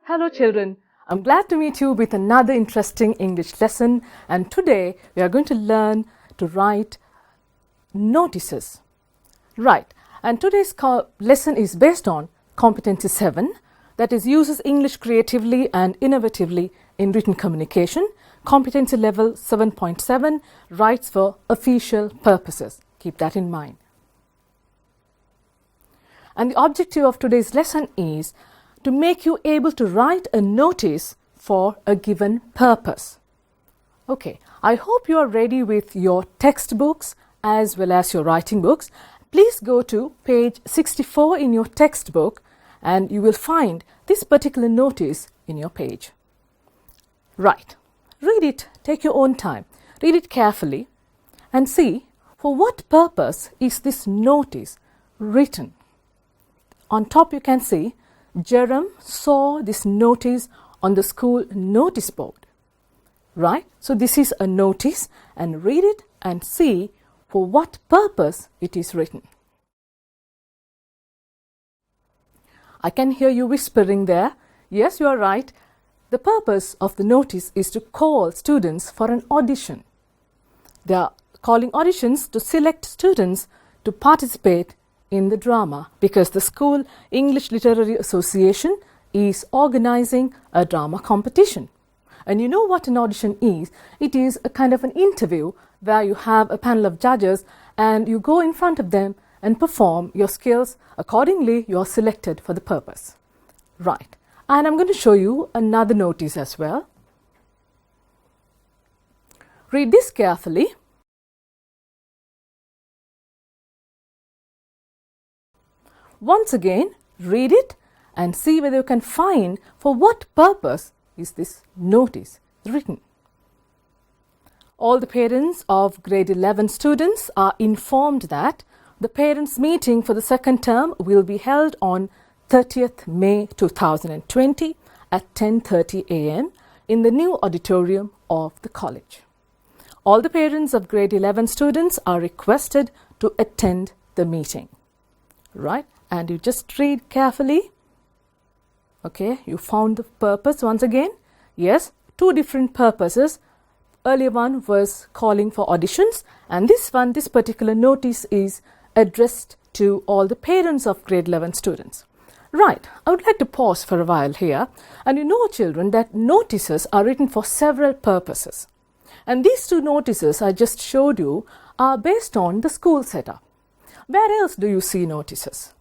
Hello children, I'm glad to meet you with another interesting English lesson, and today we are going to learn to write notices. Right, and today's lesson is based on Competency 7, that is uses English creatively and innovatively in written communication. Competency level 7.7 writes for official purposes. Keep that in mind. And the objective of today's lesson is to make you able to write a notice for a given purpose. Okay, I hope you are ready with your textbooks as well as your writing books. Please go to page 64 in your textbook and you will find this particular notice in your page. Right, read it, take your own time, read it carefully and see for what purpose is this notice written. On top you can see Jerome saw this notice on the school notice board. Right? So this is a notice, and read it and see for what purpose it is written. I can hear you whispering there. Yes, you are right. The purpose of the notice is to call students for an audition. They are calling auditions to select students to participate in the drama because the School English Literary Association is organizing a drama competition. And you know what an audition is? It is a kind of an interview where you have a panel of judges and you go in front of them and perform your skills. Accordingly, you are selected for the purpose. Right. And I'm going to show you another notice as well. Read this carefully. Once again, read it and see whether you can find for what purpose is this notice written. All the parents of grade 11 students are informed that the parents' meeting for the second term will be held on 30th May 2020 at 10:30 a.m. in the new auditorium of the college. All the parents of grade 11 students are requested to attend the meeting. Right? And you just read carefully. Okay, you found the purpose once again. Yes, two different purposes. Earlier one was calling for auditions, and this one, this particular notice is addressed to all the parents of grade 11 students. Right, I would like to pause for a while here. And you know, children, that notices are written for several purposes. And these two notices I just showed you are based on the school setup. Where else do you see notices?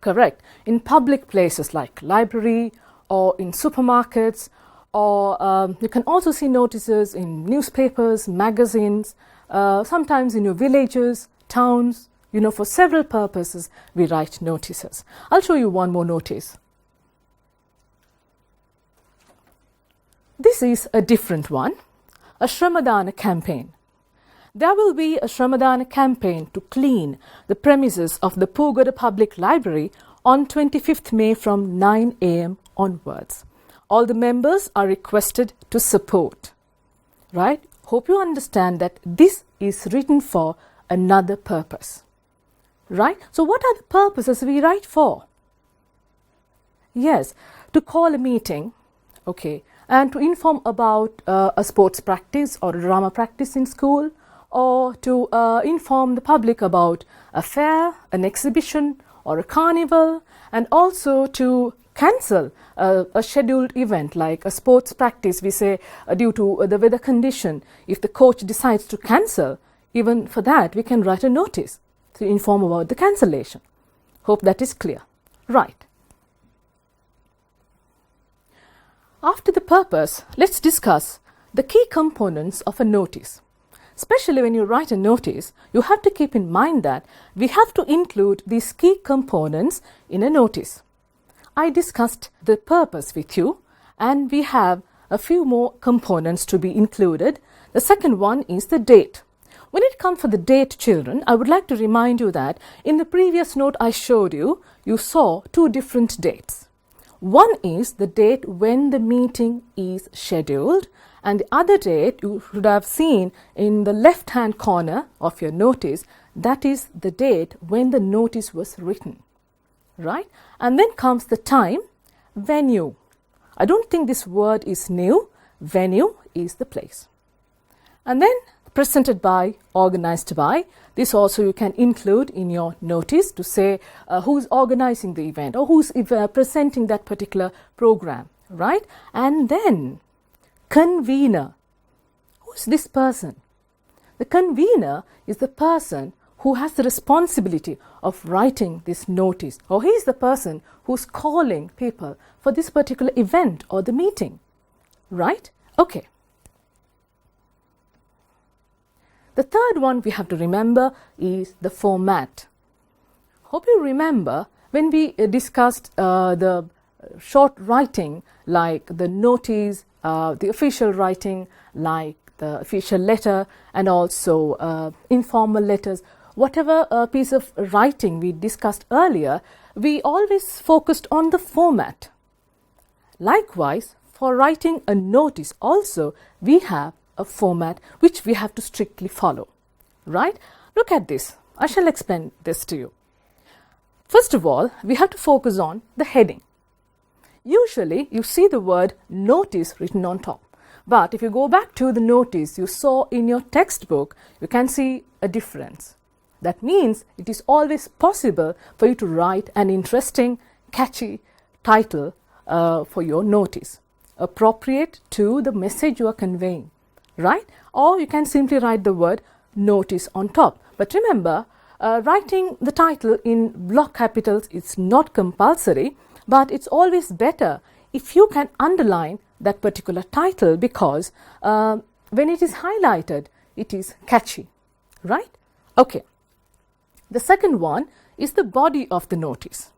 Correct. In public places like library or in supermarkets, or you can also see notices in newspapers, magazines, sometimes in your villages, towns. You know, for several purposes we write notices. I'll show you one more notice. This is a different one, a Shramadana campaign. There will be a Shramadana campaign to clean the premises of the Pugada Public Library on 25th May from 9 a.m. onwards. All the members are requested to support. Right? Hope you understand that this is written for another purpose. Right? So what are the purposes we write for? Yes, to call a meeting, okay, and to inform about a sports practice or a drama practice in school, or to inform the public about a fair, an exhibition or a carnival, and also to cancel a scheduled event like a sports practice, we say due to the weather condition. If the coach decides to cancel, even for that we can write a notice to inform about the cancellation. Hope that is clear. Right. After the purpose, let's discuss the key components of a notice. Especially when you write a notice, you have to keep in mind that we have to include these key components in a notice. I discussed the purpose with you, and we have a few more components to be included. The second one is the date. When it comes for the date, children, I would like to remind you that in the previous note I showed you, you saw two different dates. One is the date when the meeting is scheduled, and the other date you should have seen in the left hand corner of your notice, that is the date when the notice was written. Right? And then comes the time venue. I don't think this word is new. Venue is the place. And then presented by, organized by. This also you can include in your notice to say who's organizing the event or who's presenting that particular program, right? And then convener. Who's this person? The convener is the person who has the responsibility of writing this notice, or he is the person who's calling people for this particular event or the meeting, right? Okay. The third one we have to remember is the format. Hope you remember when we discussed the short writing, like the notice, the official writing, like the official letter, and also informal letters. Whatever piece of writing we discussed earlier, we always focused on the format. Likewise, for writing a notice also, we have a format which we have to strictly follow, right? Look at this. I shall explain this to you. First of all, we have to focus on the heading. Usually, you see the word notice written on top. But if you go back to the notice you saw in your textbook, you can see a difference. That means it is always possible for you to write an interesting, catchy title for your notice, appropriate to the message you are conveying, right? Or you can simply write the word notice on top. But remember, writing the title in block capitals is not compulsory, but it's always better if you can underline that particular title, because when it is highlighted, it is catchy, right? Okay. The second one is the body of the notice.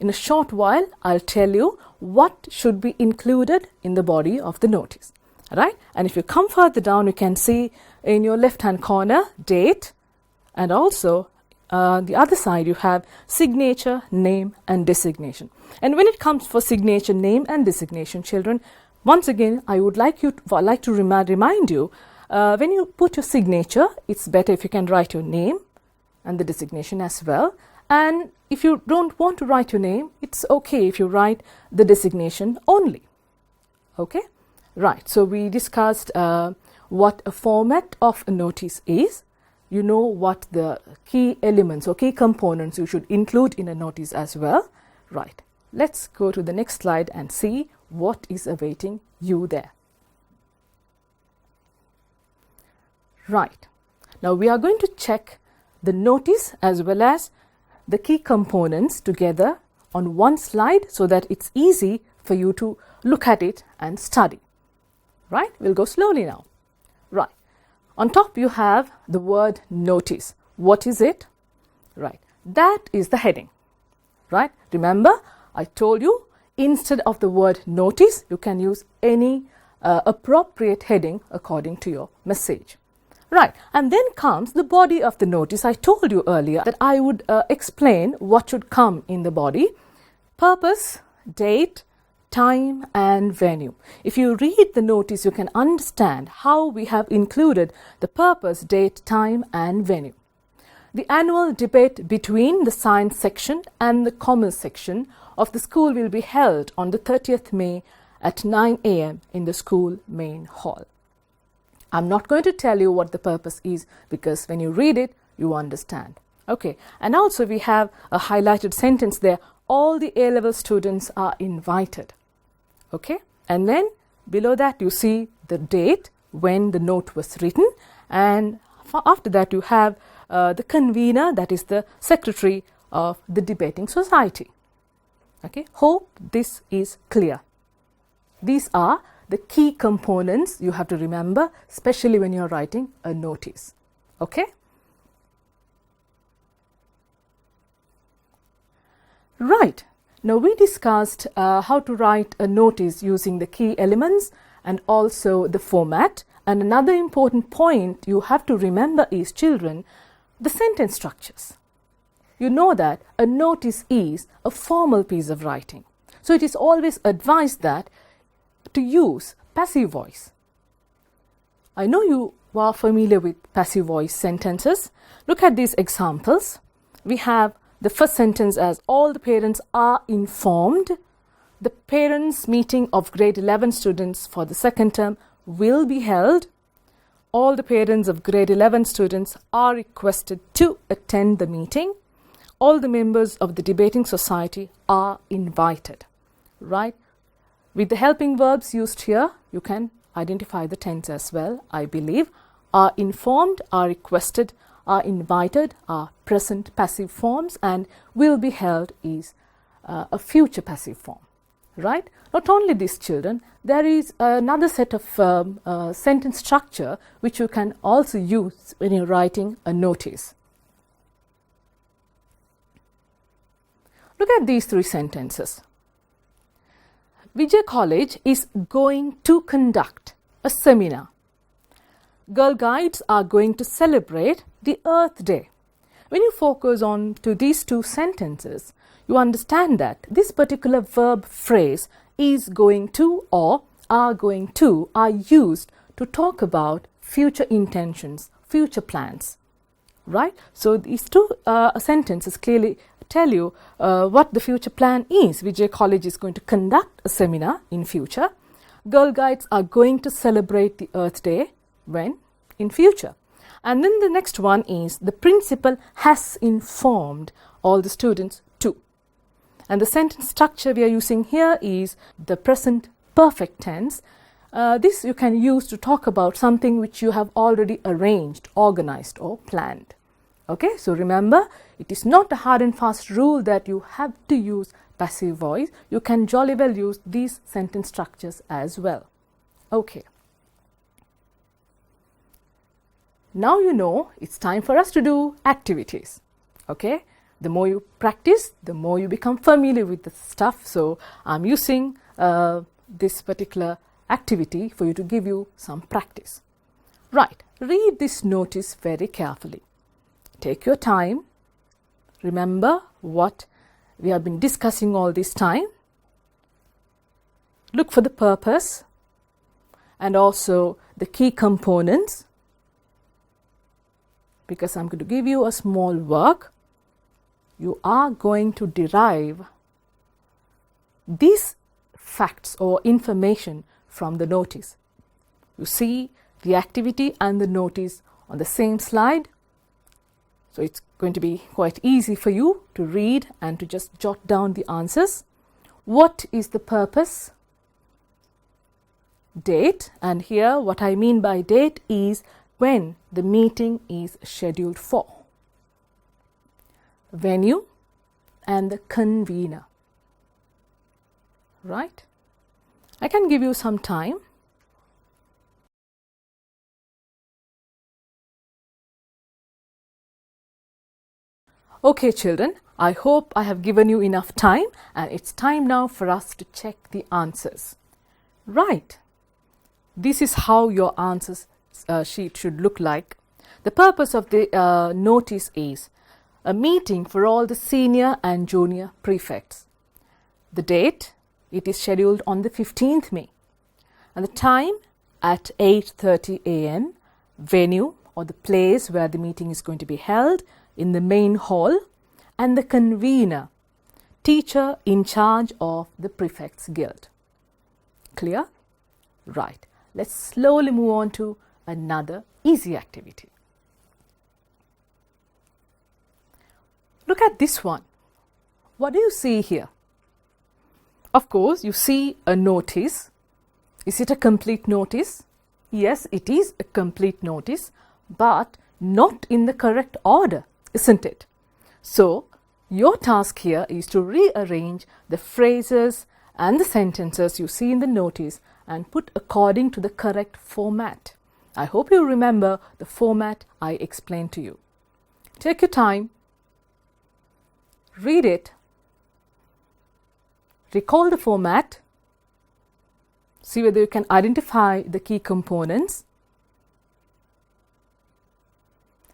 In a short while, I'll tell you what should be included in the body of the notice, right? And if you come further down, you can see in your left-hand corner, date, and also the other side you have signature, name, and designation. And when it comes for signature, name, and designation, children, once again, I would like to remind you, when you put your signature, it's better if you can write your name and the designation as well. And if you don't want to write your name, it's okay if you write the designation only. Okay? Right. So we discussed what a format of a notice is. You know what the key elements or key components you should include in a notice as well. Right. Let's go to the next slide and see what is awaiting you there. Right. Now we are going to check the notice as well as the key components together on one slide so that it's easy for you to look at it and study. Right? We'll go slowly now. Right. On top you have the word notice. What is it? Right. That is the heading. Right? Remember, I told you instead of the word notice, you can use any appropriate heading according to your message. Right, and then comes the body of the notice. I told you earlier that I would explain what should come in the body. Purpose, date, time, and venue. If you read the notice, you can understand how we have included the purpose, date, time, and venue. The annual debate between the science section and the commerce section of the school will be held on the 30th May at 9 a.m. in the school main hall. I'm not going to tell you what the purpose is because when you read it, you understand. Okay, and also we have a highlighted sentence there. All the A-level students are invited. Okay, and then below that you see the date when the note was written, and after that you have the convener, that is the secretary of the debating society. Okay, hope this is clear. These are the key components you have to remember, especially when you're writing a notice. Okay? Right. Now we discussed how to write a notice using the key elements and also the format. And another important point you have to remember is, children, the sentence structures. You know that a notice is a formal piece of writing. So it is always advised that to use passive voice. I know you are familiar with passive voice sentences. Look at these examples. We have the first sentence as all the parents are informed The parents' meeting of grade 11 students for the second term will be held. All the parents of grade 11 students are requested to attend the meeting. All the members of the debating society are invited. Right? With the helping verbs used here, you can identify the tense as well, I believe. Are informed, are requested, are invited, are present passive forms, and will be held is a future passive form. Right? Not only this, children, there is another set of sentence structure which you can also use when you're writing a notice. Look at these three sentences. Vijay College is going to conduct a seminar. Girl Guides are going to celebrate the Earth Day. When you focus on to these two sentences, you understand that this particular verb phrase is going to or are going to are used to talk about future intentions, future plans. Right? So these two sentences clearly tell you what the future plan is. Vijay College is going to conduct a seminar in future. Girl Guides are going to celebrate the Earth Day. When? In future. And then the next one is the principal has informed all the students too. And the sentence structure we are using here is the present perfect tense. This you can use to talk about something which you have already arranged, organized or planned. Okay, so remember, it is not a hard and fast rule that you have to use passive voice. You can jolly well use these sentence structures as well. Okay. Now you know it's time for us to do activities. Okay, the more you practice, the more you become familiar with the stuff. So I'm using this particular activity for you to give you some practice. Right, read this notice very carefully. Take your time. Remember what we have been discussing all this time. Look for the purpose and also the key components, because I'm going to give you a small work. You are going to derive these facts or information from the notice. You see the activity and the notice on the same slide. So it's going to be quite easy for you to read and to just jot down the answers. What is the purpose? Date, and here what I mean by date is when the meeting is scheduled for. Venue and the convener. Right? I can give you some time. Okay, children, I hope I have given you enough time, and it's time now for us to check the answers. Right. This is how your answers sheet should look like. The purpose of the notice is a meeting for all the senior and junior prefects. The date, it is scheduled on the 15th May. And the time at 8:30 a.m. Venue or the place where the meeting is going to be held in the main hall, and the convener, teacher in charge of the Prefects Guild. Clear? Right. Let's slowly move on to another easy activity. Look at this one. What do you see here? Of course, you see a notice. Is it a complete notice? Yes, it is a complete notice, but not in the correct order, isn't it? So, your task here is to rearrange the phrases and the sentences you see in the notice and put according to the correct format. I hope you remember the format I explained to you. Take your time, read it, recall the format, see whether you can identify the key components,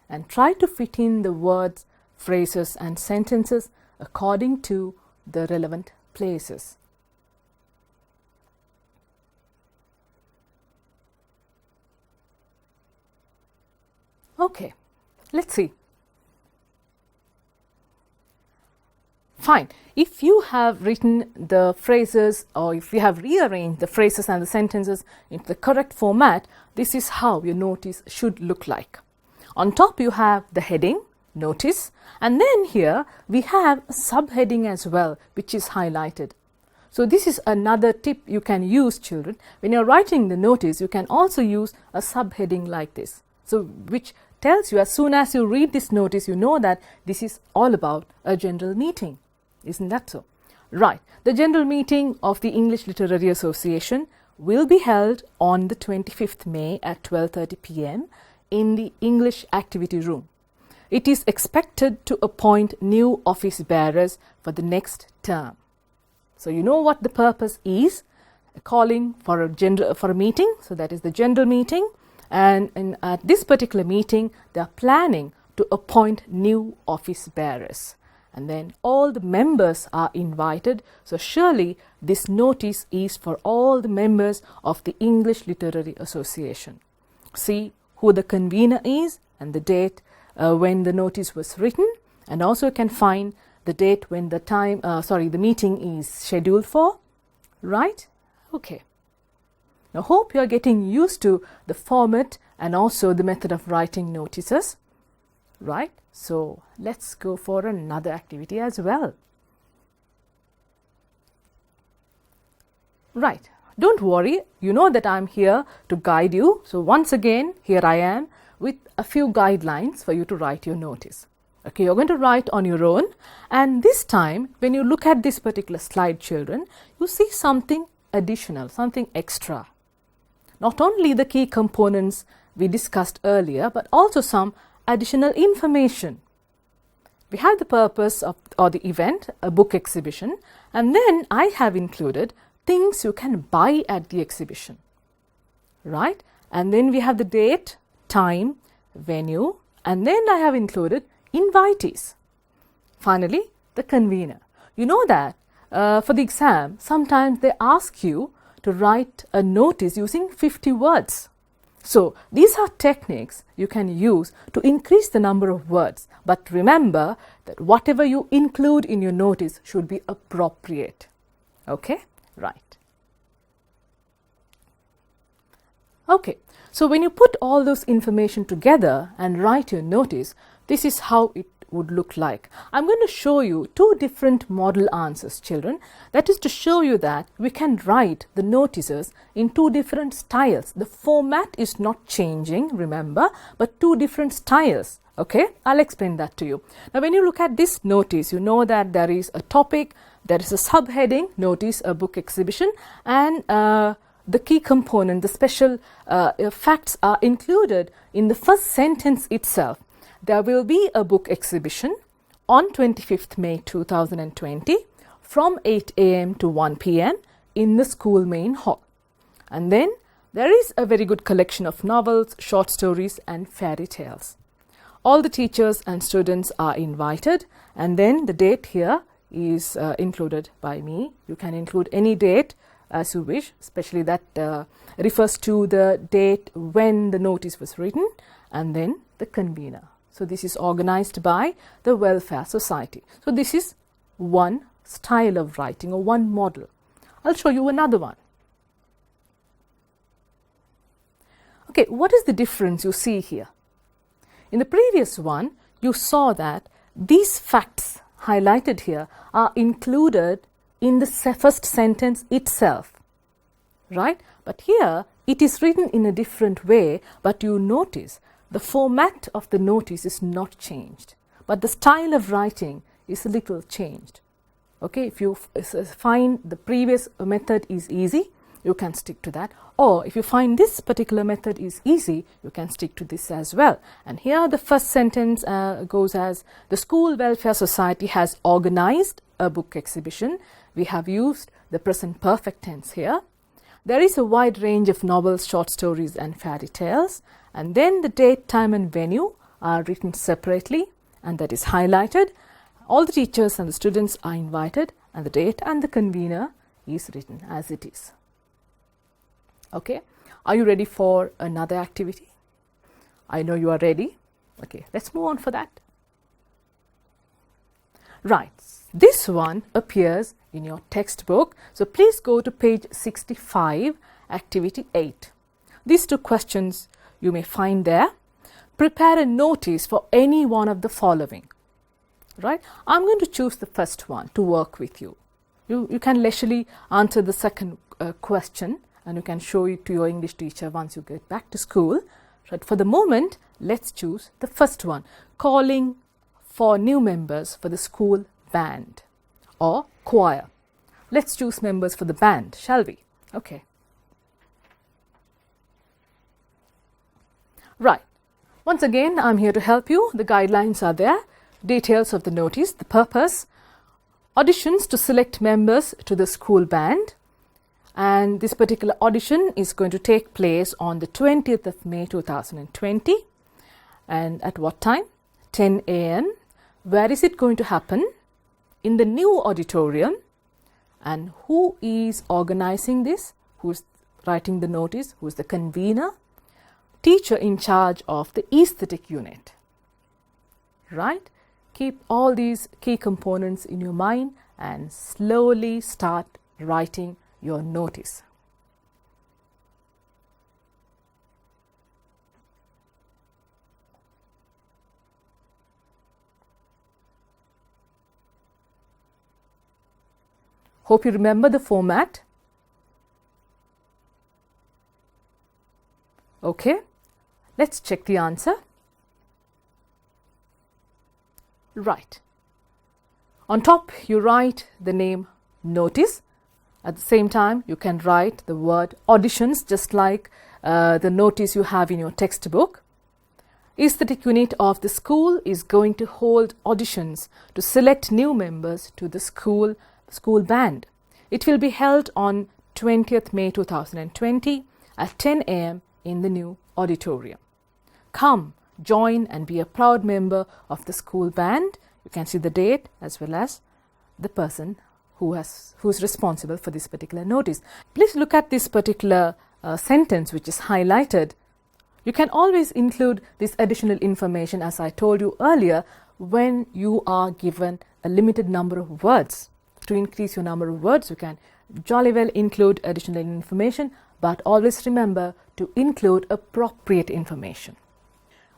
and try to fit in the words, phrases and sentences according to the relevant places. Okay, let's see. Fine. If you have written the phrases, or if you have rearranged the phrases and the sentences into the correct format, this is how your notice should look like. On top you have the heading, notice, and then here we have a subheading as well, which is highlighted. So this is another tip you can use, children. When you're writing the notice, you can also use a subheading like this. So which tells you, as soon as you read this notice, you know that this is all about a general meeting. Isn't that so? Right. The general meeting of the English Literary Association will be held on the 25th May at 12:30 p.m. in the English Activity Room. It is expected to appoint new office bearers for the next term. So you know what the purpose is, calling for a meeting. So that is the general meeting, and at this particular meeting they are planning to appoint new office bearers, and then all the members are invited. So surely this notice is for all the members of the English Literary Association. See who the convener is and the date when the notice was written, and also you can find the date when the meeting is scheduled for, right? Okay. Now hope you are getting used to the format and also the method of writing notices, right? So let's go for another activity as well. Right. Don't worry, you know that I'm here to guide you. So once again, here I am with a few guidelines for you to write your notice. Okay, you're going to write on your own, and this time when you look at this particular slide, children, you see something additional, something extra. Not only the key components we discussed earlier, but also some additional information. We have the purpose of the event, a book exhibition, and then I have included things you can buy at the exhibition, right? And then we have the date, time, venue, and then I have included invitees. Finally, the convener. You know that for the exam, sometimes they ask you to write a notice using 50 words. So these are techniques you can use to increase the number of words. But remember that whatever you include in your notice should be appropriate. Okay? Right. Okay. So when you put all those information together and write your notice, this is how it would look like. I'm going to show you two different model answers, children. That is to show you that we can write the notices in two different styles. The format is not changing, remember, but two different styles. Okay, I'll explain that to you. Now, when you look at this notice, you know that there is a topic, there is a subheading, notice a book exhibition, and the key component, the special facts are included in the first sentence itself. There will be a book exhibition on 25th May 2020 from 8 a.m. to 1 p.m. in the school main hall. And then there is a very good collection of novels, short stories and fairy tales. All the teachers and students are invited, and then the date here is included by me. You can include any date as you wish, especially that refers to the date when the notice was written, and then the convener. So this is organized by the Welfare Society. So this is one style of writing or one model. I'll show you another one. Okay, what is the difference you see here? In the previous one, you saw that these facts highlighted here are included in the first sentence itself, right? But here it is written in a different way, but you notice the format of the notice is not changed, but the style of writing is a little changed. Okay, if you find the previous method is easy, you can stick to that. Or if you find this particular method is easy, you can stick to this as well. And here the first sentence goes as, the School Welfare Society has organized a book exhibition. We have used the present perfect tense here. There is a wide range of novels, short stories and fairy tales. And then the date, time and venue are written separately, and that is highlighted. All the teachers and the students are invited, and the date and the convener is written as it is. Okay, are you ready for another activity? I know you are ready. Okay, let's move on for that. Right, this one appears in your textbook. So please go to page 65, activity 8. These two questions you may find there. Prepare a notice for any one of the following. Right, I'm going to choose the first one to work with you. You can leisurely answer the second question, and you can show it to your English teacher once you get back to school. Right, for the moment, let's choose the first one. Calling for new members for the school band or choir. Let's choose members for the band, shall we? Okay. Right. Once again, I'm here to help you. The guidelines are there. Details of the notice, the purpose, auditions to select members to the school band. And this particular audition is going to take place on the 20th of May 2020. And at what time? 10 a.m. Where is it going to happen? In the new auditorium. And who is organizing this? Who is writing the notice? Who is the convener? Teacher in charge of the aesthetic unit. Right? Keep all these key components in your mind and slowly start writing your notice. Hope you remember the format. Okay, let's check the answer. Right. On top, you write the name notice. At the same time, you can write the word auditions, just like the notice you have in your textbook. Aesthetic unit of the school is going to hold auditions to select new members to the school band. It will be held on 20th May 2020 at 10 a.m. in the new auditorium. Come, join and be a proud member of the school band. You can see the date as well as the person who is responsible for this particular notice. Please look at this particular sentence which is highlighted. You can always include this additional information, as I told you earlier, when you are given a limited number of words. To increase your number of words, you can jolly well include additional information, but always remember to include appropriate information.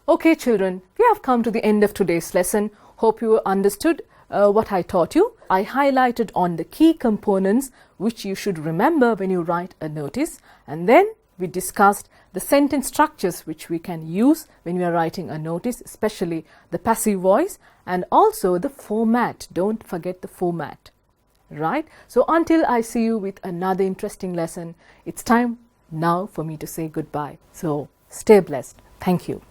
Okay, children, we have come to the end of today's lesson. Hope you understood what I taught you. I highlighted on the key components which you should remember when you write a notice, and then we discussed the sentence structures which we can use when we are writing a notice, especially the passive voice, and also the format. Don't forget the format. Right? So until I see you with another interesting lesson, it's time now for me to say goodbye. So stay blessed. Thank you.